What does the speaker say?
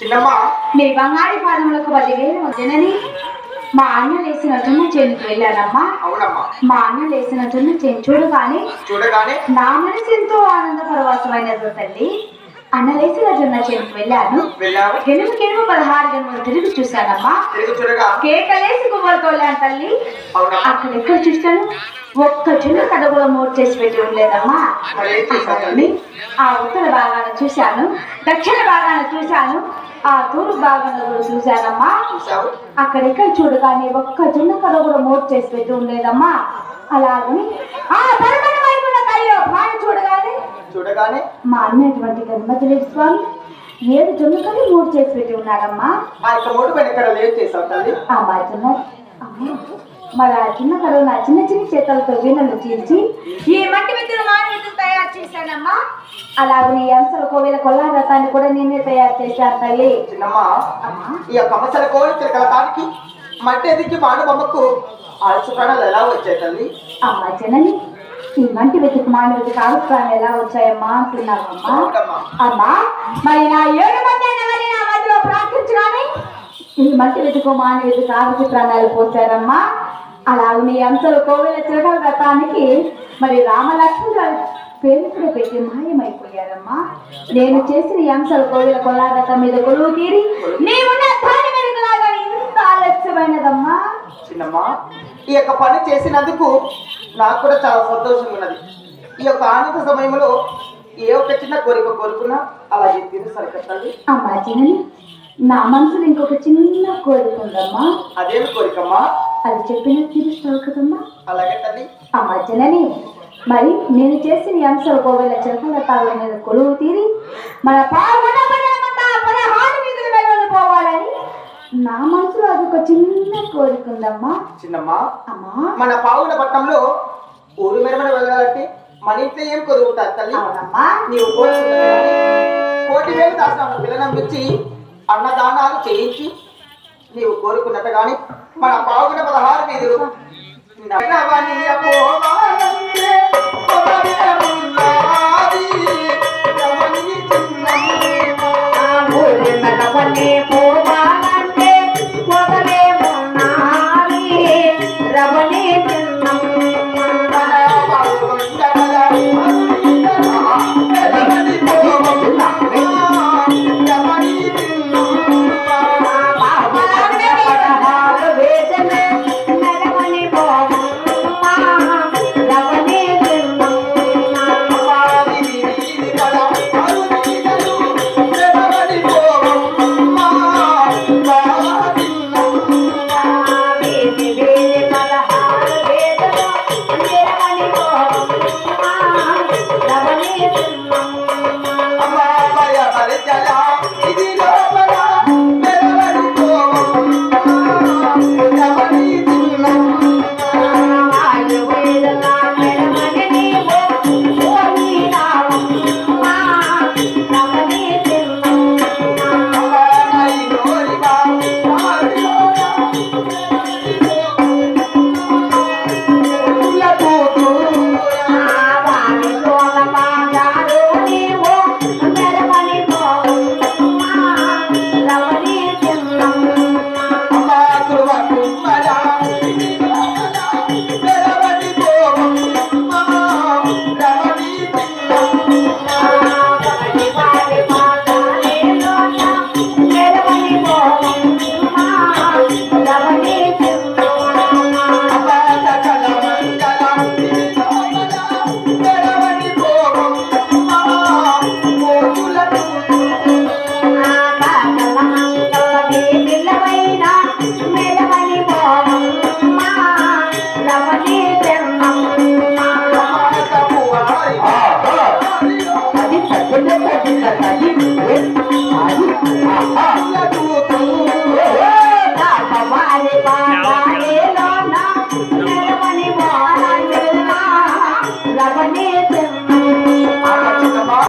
చిన్నమ్మ మీ బంగారు పాదములకు 10,000 వదినని మా అన్న లేసిన జొన్న చేనుకు వెళ్ళానమ్మా. అవునమ్మా. మా అన్న లేసిన జొన్న చేను చూడగానే నా మనసు ఎంతో ఆనంద పరవశమైనదో తల్లి. అన్న లేసిన జొన్న చేనుకు వెళ్ళాను. గెలుపు 16 జన్మలు తిరిగి చూశానమ్మా. కేకలేసి గుమ్మలతో వెళ్ళాను తల్లి. అక్కడ ఎక్కడ చూస్తాను ఒక్క జొన్న కథ కూడా మోటు చేసి పెట్టి ఉండలేదమ్మా. ఆ ఉత్తర భాగాన్ని చూశాను, దక్షిణ భాగాన్ని చూశాను, ఆ తూర్పు భాగాన్ని కూడా చూశానమ్మా. అక్కడెక్కడ చూడగానే ఒక్క జొన్న కథ కూడా మోటు చేసి పెట్టి ఉండలేదమ్మా. అలాగని ఆ పరమణ వైపున కయ్యో పాట చూడగానే మా అన్నటువంటి గణపతి స్వామి 7 జొన్న కథ మోటు చేసి పెట్టి ఉన్నాడమ్మా. మా జొన్న మరి ఆ చిన్న కథ నా చిన్న చిన్న చేతులతో వీణలు చీల్చి ఈ మట్టి విద్యులు మానవులు తయారు చేశానమ్మా. అలాగే ఈ అంశల కోవిల కొల్లా రథాన్ని కూడా నేనే తయారు చేశాను తల్లి. ఈ యొక్క అంశల కోవిల కలటానికి మట్టి ఎదికి మానవమ్మకు ఆలస్య ప్రాణాలు ఎలా వచ్చాయి తల్లి? అమ్మా జనని ఈ మంటి వెతికి మానవుడికి ఆలస్య ప్రాణాలు ఎలా వచ్చాయమ్మా అంటున్నావమ్మా. అమ్మా మరి నా 7 మంది అన్నవారి నా మధ్యలో ప్రార్థించగానే ఈ మట్టి వెతుకు మానవుడికి ఆలస్య ప్రాణాలు పోసారమ్మా. అలాగే నీ అంశలు కోవిల చిరకల రథానికి మరి రామలక్ష్మి గారి పేరు కూడా పెట్టి మాయమైపోయారమ్మా. నేను చేసిన ఈ అంశాలు కోవిల కొల్లా రథం మీద కొలువు తీరి నీవున్న దాని మీద లాగా ఇంత ఆలస్యమైనదమ్మా. చిన్నమ్మా ఈ యొక్క పని చేసినందుకు నాకు కూడా చాలా సంతోషంగా ఉన్నది. ఈ యొక్క ఆనంద సమయంలో ఏ ఒక్క చిన్న కోరిక కోరుకున్నా అలాగే తీరు సరికట్టండి. అమ్మా చిన్నని నా మనసులో ఇంకొక చిన్న కోరిక ఉందమ్మా. అదేమి కోరికమ్మా? అది చెప్పిన తీరుస్తావు కదమ్మా. అలాగే తల్లి. అమ్మా జనని మరి నేను చేసిన ఈ అంశాలు కోవేళ చిరకల తాళ్ళ మీద కొలువు తీరి మన పోవాలని నా మనసులో అదొక చిన్న కోరిక ఉందమ్మా. చిన్నమ్మా అమ్మా మన పావుల పట్టణంలో ఊరు మెరమని వెళ్ళాలంటే మన ఇంట్లో ఏం కొరుగుతారు తల్లి? అవునమ్మా. నీవు 1,000 దాచిన పిల్లనంపించి అన్నదానాలు చేయించి నీవు కోరుకున్నట్టు గాని మన పావున 16 వీధులు Rabbani